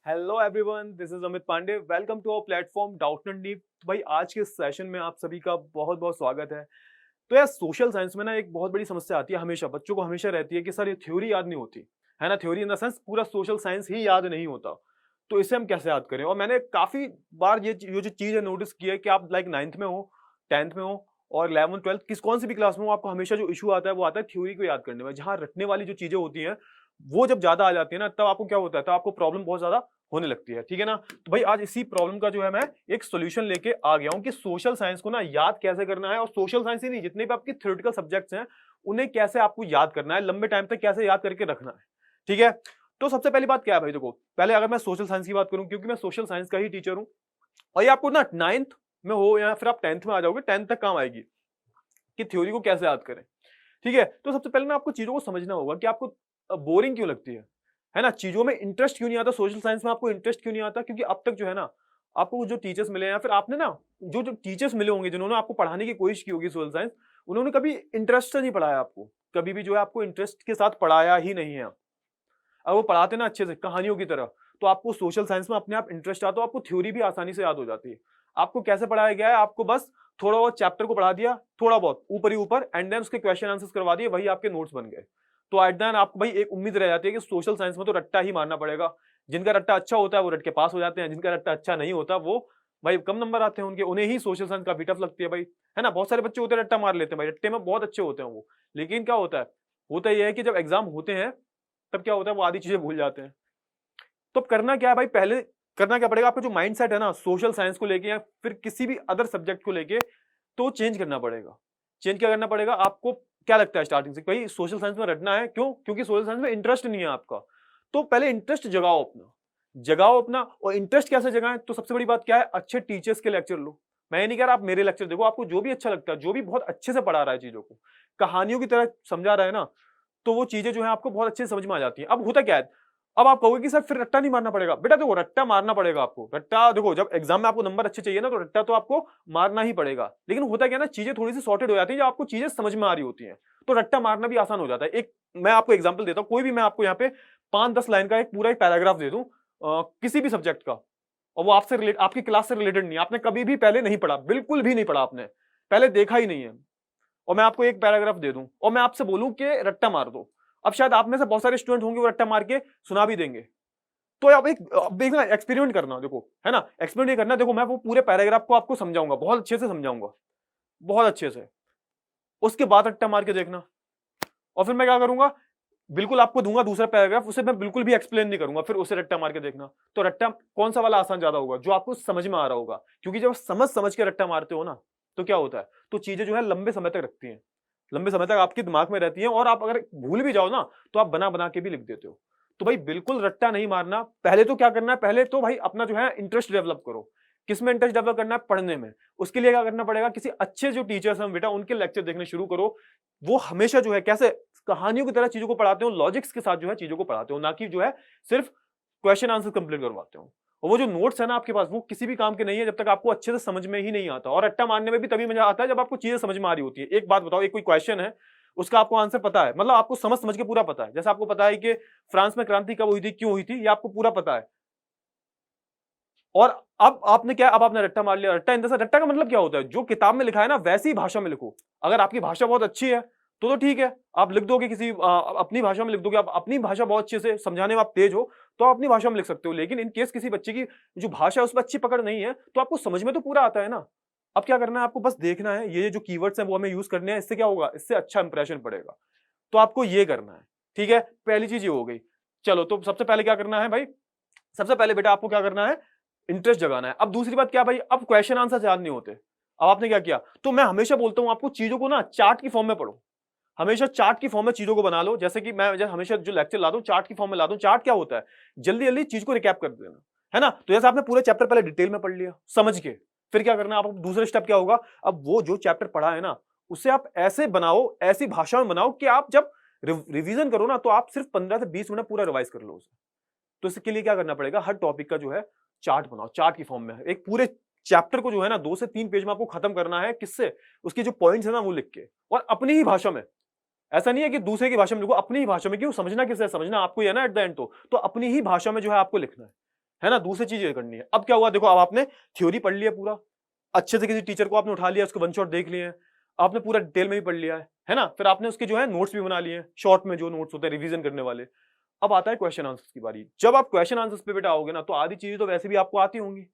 Hello everyone, this is Amit Pandey. Welcome to our platform Doubtnut deep. भाई आज के session में आप सभी का बहुत बहुत स्वागत है। तो यार सोशल साइंस में ना एक बहुत बड़ी समस्या आती है, हमेशा बच्चों को हमेशा रहती है कि सर ये थ्योरी याद नहीं होती है ना। थ्योरी इन द सेंस पूरा सोशल साइंस ही याद नहीं होता, तो इसे हम कैसे याद करें। और मैंने काफी बार ये जो चीज है नोटिस की है कि आप लाइक 9th में हो, 10th में हो और 11th 12th किस कौन सी भी क्लास में हो, आपको हमेशा जो इशू आता है वो आता है थ्योरी को याद करने में। जहां रटने वाली जो चीजें होती हैं वो जब ज्यादा आ जाती है ना, तब आपको क्या होता है, तब आपको प्रॉब्लम बहुत ज्यादा होने लगती है। ठीक है ना। तो भाई आज इसी प्रॉब्लम का जो है मैं एक सोल्यूशन लेके आ गया हूं कि सोशल साइंस को ना याद कैसे करना है, और सोशल साइंस ही नहीं जितने भी आपके थ्योरेटिकल सब्जेक्ट्स हैं उन्हें कैसे आपको याद करना है, लंबे टाइम तक कैसे याद करके रखना है। ठीक है। तो सबसे पहली बात क्या है भाई, देखो पहले अगर मैं सोशल साइंस की बात करूं, क्योंकि मैं सोशल साइंस का ही टीचर हूं और ये आपको ना 9th में हो या फिर आप 10th में आ जाओगे, 10th तक काम आएगी कि थ्योरी को कैसे याद करें। ठीक है। तो सबसे पहले ना आपको चीजों को समझना होगा कि आपको बोरिंग क्यों लगती है ना, चीजों में इंटरेस्ट क्यों नहीं आता, सोशल साइंस में आपको इंटरेस्ट क्यों नहीं आता। क्योंकि अब तक जो है ना आपको जो टीचर्स मिले हैं या फिर आपने ना जो जो टीचर्स मिले होंगे जिन्होंने आपको पढ़ाने की कोशिश की होगी सोशल साइंस, उन्होंने कभी इंटरेस्ट से नहीं पढ़ाया आपको, कभी भी जो है आपको इंटरेस्ट के साथ पढ़ाया ही नहीं है। अगर वो पढ़ाते ना अच्छे से कहानियों की तरह, तो आपको सोशल साइंस में अपने आप इंटरेस्ट आता, तो आपको थ्योरी भी आसानी से याद हो जाती है। आपको कैसे पढ़ाया गया है, आपको बस थोड़ा बहुत चैप्टर को पढ़ा दिया, थोड़ा बहुत ऊपर ही ऊपर, एंड देन उसके क्वेश्चन आंसर्स करवा दिए, वही आपके नोट्स बन गए। तो एट देन आपको भाई एक उम्मीद रह जाती है कि सोशल साइंस में तो रट्टा ही मारना पड़ेगा। जिनका रट्टा अच्छा होता है वो रट के पास हो जाते हैं, जिनका रट्टा अच्छा नहीं होता वो भाई कम नंबर आते हैं उनके, उन्हें ही सोशल साइंस काफी टफ लगती है भाई, है ना। बहुत सारे बच्चे होते हैं रट्टा मार लेते हैं भाई, रट्टे में बहुत अच्छे होते हैं वो, लेकिन क्या होता है, होता यह है कि जब एग्जाम होते हैं तब क्या होता है, वो आधी चीजें भूल जाते हैं। तो अब करना क्या है भाई, पहले करना क्या पड़ेगा, आपका जो माइंडसेट है ना सोशल साइंस को लेके या फिर किसी भी अदर सब्जेक्ट को लेके, तो चेंज करना पड़ेगा। चेंज क्या करना पड़ेगा आपको, क्या लगता है स्टार्टिंग से भाई सोशल साइंस में रटना है, क्यों? क्योंकि सोशल साइंस में इंटरेस्ट नहीं है आपका। तो पहले इंटरेस्ट जगाओ अपना, जगाओ अपना। और इंटरेस्ट कैसे जगाएं, तो सबसे बड़ी बात क्या है, अच्छे टीचर्स के लेक्चर लो। मैं ये नहीं कह रहा आप मेरे लेक्चर देखो, आपको जो भी अच्छा लगता है, जो भी बहुत अच्छे से पढ़ा रहा है, चीजों को कहानियों की तरह समझा रहा है ना, तो वो चीजें जो है आपको बहुत अच्छे से समझ में आ जाती है। अब होता क्या है, अब आप कहोगे कि सर फिर रट्टा नहीं मारना पड़ेगा। बेटा देखो रट्टा मारना पड़ेगा आपको, रट्टा देखो जब एग्जाम में आपको नंबर अच्छे चाहिए ना, तो रट्टा तो आपको मारना ही पड़ेगा। लेकिन होता क्या है ना, चीजें थोड़ी सी सॉर्टेड हो जाती है जब आपको चीजें समझ में आ रही होती हैं, तो रट्टा मारना भी आसान हो जाता है। एक मैं आपको एग्जाम्पल देता हूँ, कोई भी मैं आपको यहाँ पे 5-10 लाइन का एक पूरा एक पैराग्राफ दे दूं किसी भी सब्जेक्ट का, और वो आपसे रिलेट आपकी क्लास से रिलेटेड नहीं, आपने कभी भी पहले नहीं पढ़ा, बिल्कुल भी नहीं पढ़ा आपने, पहले देखा ही नहीं है, और मैं आपको एक पैराग्राफ दे दूं और मैं आपसे बोलूं कि रट्टा मार दो। अब शायद आप में से बहुत सारे स्टूडेंट होंगे वो रट्टा मार के सुना भी देंगे। तो अब एक ना एक्सपेरिमेंट करना, देखो है ना, एक्सपेरिमेंट ये करना, देखो मैं वो पूरे पैराग्राफ को आपको समझाऊंगा, बहुत अच्छे से समझाऊंगा, बहुत अच्छे से। उसके बाद रट्टा मार के देखना, और फिर मैं क्या करूंगा, बिल्कुल आपको दूंगा दूसरा पैराग्राफ, उसे मैं बिल्कुल भी एक्सप्लेन नहीं करूंगा, फिर उसे रट्टा मार के देखना। तो रट्टा कौन सा वाला आसान ज्यादा होगा, जो आपको समझ में आ रहा होगा। क्योंकि जब समझ समझ के रट्टा मारते हो ना, तो क्या होता है, तो चीजें जो है लंबे समय तक रखती हैं, लंबे समय तक आपके दिमाग में रहती हैं, और आप अगर भूल भी जाओ ना, तो आप बना बना के भी लिख देते हो। तो भाई बिल्कुल रट्टा नहीं मारना। पहले तो क्या करना है, पहले तो भाई अपना जो है इंटरेस्ट डेवलप करो। किसमें इंटरेस्ट डेवलप करना है, पढ़ने में। उसके लिए क्या करना पड़ेगा, किसी अच्छे जो टीचर्स हैं बेटा उनके लेक्चर देखने शुरू करो। वो हमेशा जो है कैसे कहानियों की तरह चीजों को पढ़ाते हो, लॉजिक्स के साथ जो है चीजों को पढ़ाते हो, ना कि जो है सिर्फ क्वेश्चन आंसर कंप्लीट करवाते हो। और वो जो नोट्स है ना आपके पास, वो किसी भी काम के नहीं है जब तक आपको अच्छे से समझ में ही नहीं आता। और रट्टा मारने में भी तभी मजा आता है जब आपको चीजें समझ में आ रही होती है। एक बात बताओ, एक कोई क्वेश्चन है, उसका आपको आंसर पता है, मतलब आपको समझ समझ के पूरा पता है। जैसे आपको पता है कि फ्रांस में क्रांति कब हुई थी, क्यों हुई थी, ये आपको पूरा पता है। और अब आपने क्या, अब आपने रट्टा मार लिया। रट्टा इन द सेंस, रट्टा का मतलब क्या होता है, जो किताब में लिखा है ना वैसी भाषा में लिखो। अगर आपकी भाषा बहुत अच्छी है तो ठीक है, आप लिख दोगे किसी अपनी भाषा में लिख दोगे, आप अपनी भाषा बहुत अच्छे से समझाने में आप तेज हो, तो आप अपनी भाषा में लिख सकते हो। लेकिन इन केस किसी बच्चे की जो भाषा है उस पर अच्छी पकड़ नहीं है, तो आपको समझ में तो पूरा आता है ना। अब क्या करना है, आपको बस देखना है ये जो कीवर्ड्स हैं वो हमें यूज करने हैं, इससे क्या होगा, इससे अच्छा इंप्रेशन पड़ेगा। तो आपको ये करना है। ठीक है, पहली चीज ये हो गई। चलो तो सबसे पहले क्या करना है भाई, सबसे पहले बेटा आपको क्या करना है, इंटरेस्ट जगाना है। अब दूसरी बात क्या भाई, अब क्वेश्चन आंसर याद नहीं होते। अब आपने क्या किया, तो मैं हमेशा बोलता हूं आपको चीजों को ना चार्ट की फॉर्म में पढ़ो। हमेशा चार्ट की फॉर्म में चीजों को बना लो। जैसे कि मैं हमेशा जो लेक्चर ला दूं चार्ट की फॉर्म में ला दूं। चार्ट क्या होता है, जल्दी जल्दी चीज को रिकैप कर देना, है ना। तो जैसे आपने पूरे चैप्टर पहले डिटेल में पढ़ लिया समझ के, फिर क्या करना है, आप दूसरे स्टेप क्या होगा, अब वो जो चैप्टर पढ़ा है ना उसे आप ऐसे बनाओ, ऐसी भाषा में बनाओ कि आप जब रिवीजन करो ना, तो आप सिर्फ 15 से 20 मिनट पूरा रिवाइज कर लो उसे। तो इसके लिए क्या करना पड़ेगा, हर टॉपिक का जो है चार्ट बनाओ, चार्ट की फॉर्म में। एक पूरे चैप्टर को जो है ना 2 से 3 पेज में आपको खत्म करना है, किससे, उसके जो पॉइंट्स है ना वो लिख के, और अपनी ही भाषा में। ऐसा नहीं है कि दूसरे की भाषा में लिखो, अपनी ही भाषा में। क्यों, समझना किससे, समझना आपको ही है ना एट द एंड। तो अपनी ही भाषा में जो है आपको लिखना है। है ना, दूसरी चीज ये करनी है। अब क्या हुआ, देखो अब आपने थ्योरी पढ़ लिया पूरा, अच्छे से किसी टीचर को आपने उठा लिया, उसको वन शॉट देख लिए हैं, आपने पूरा डिटेल में भी पढ़ लिया है ना, फिर आपने उसके जो है नोट्स भी बना लिए हैं, शॉर्ट में जो नोट्स होते हैं रिवीजन करने वाले। अब आता है क्वेश्चन आंसर्स की बारी। जब आप क्वेश्चन आंसर्स पे बेटा आओगे ना, तो आधी चीजें तो वैसे भी आपको आती होंगी,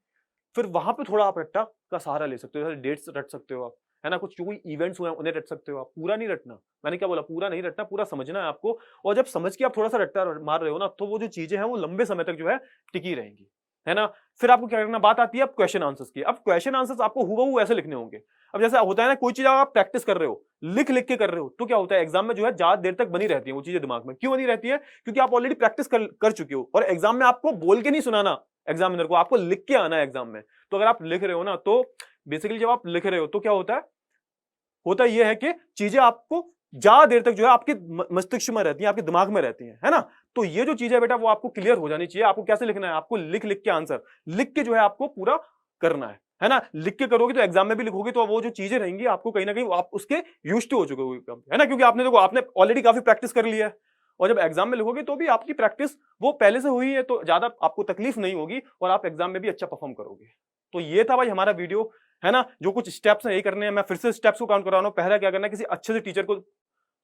फिर वहां पे थोड़ा आप रट्टा का सहारा ले सकते हो, जैसे डेट्स रट सकते हो आप, है ना, कुछ जो कोई इवेंट्स हुए हैं उन्हें रट सकते हो आप, पूरा नहीं रटना। मैंने क्या बोला, पूरा नहीं रटना, पूरा समझना है आपको। और जब समझ के आप थोड़ा सा रट्टा मार रहे हो ना, तो वो जो चीजें हैं वो लंबे समय तक जो है टिकी रहेंगी, है ना। फिर आपको क्या करना, बात आती है अब क्वेश्चन आंसर्स की। अब क्वेश्चन आंसर्स आपको हुबहू ऐसे लिखने होंगे। अब जैसा होता है ना, कोई चीज आप प्रैक्टिस कर रहे हो, लिख लिख के कर रहे हो, तो क्या होता है एग्जाम में जो है ज्यादा देर तक बनी रहती है वो चीजें दिमाग में। क्यों बनी रहती है? क्योंकि आप ऑलरेडी प्रैक्टिस कर चुके हो, और एग्जाम में आपको बोल के नहीं सुनाना एग्जामिनर को, आपको लिख के आना है एग्जाम में। तो अगर आप लिख रहे हो ना, तो बेसिकली जब आप लिख रहे हो तो क्या होता है, होता यह है कि चीजें आपको ज्यादा देर तक जो है आपके मस्तिष्क में रहती हैं, आपके दिमाग में रहती हैं, है ना। तो ये जो चीज है बेटा वो आपको क्लियर हो जानी चाहिए। आपको कैसे लिखना है, आपको लिख लिख के आंसर लिख के जो है आपको पूरा करना है ना। लिख के करोगे तो एग्जाम में भी लिखोगे तो वो जो चीजें रहेंगी आपको कहीं ना कहीं आप उसके यूज्ड हो चुके हो, है ना, क्योंकि आपने देखो आपने ऑलरेडी काफी प्रैक्टिस कर लिया है। और जब एग्जाम में लिखोगे तो भी आपकी प्रैक्टिस वो पहले से हुई है, तो ज्यादा आपको तकलीफ नहीं होगी और आप एग्जाम में भी अच्छा परफॉर्म करोगे। तो ये था भाई हमारा वीडियो, है ना। जो कुछ स्टेप्स हैं यही करने हैं। मैं फिर से स्टेप्स को काउंट करा रहा हूं। पहला क्या करना है, किसी अच्छे से टीचर को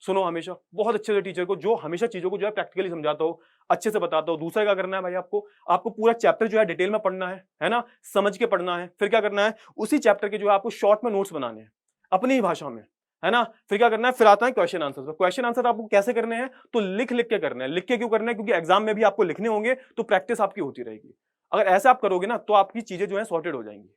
सुनो हमेशा, बहुत अच्छे से टीचर को जो हमेशा चीजों को जो है प्रैक्टिकली समझाता हो, अच्छे से बताता हो। दूसरा क्या करना है भाई, आपको आपको पूरा चैप्टर जो है डिटेल में पढ़ना है ना, समझ के पढ़ना है। फिर क्या करना है, उसी चैप्टर के जो है आपको शॉर्ट में नोट्स बनाने हैं अपनी ही भाषा में, है ना। फिर क्या करना है, फिर आता है क्वेश्चन आंसर। क्वेश्चन आंसर आपको कैसे करने हैं, तो लिख लिख के करना है। लिख के क्यों करना है, क्योंकि एग्जाम में भी आपको लिखने होंगे, तो प्रैक्टिस आपकी होती रहेगी। अगर ऐसा आप करोगे ना, तो आपकी चीजें जो है सॉर्टेड हो जाएंगी,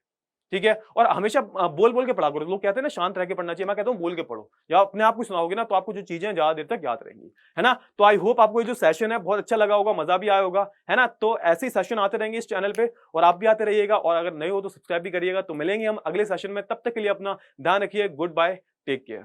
ठीक है। और हमेशा बोल बोल के पढ़ा करो। लोग कहते हैं ना शांत रह के पढ़ना चाहिए, मैं कहता हूं बोल के पढ़ो, या अपने आप को सुनाओगे ना, तो आपको जो चीजें ज्यादा देर तक याद रहेंगी, है ना। तो आई होप आपको ये जो सेशन है बहुत अच्छा लगा होगा, मजा भी आया होगा, है ना। तो ऐसे ही सेशन आते रहेंगे इस चैनल पे, और आप भी आते रहिएगा, और अगर नए हो तो सब्सक्राइब भी करिएगा। तो मिलेंगे हम अगले सेशन में, तब तक के लिए अपना ध्यान रखिए। Good bye, take care.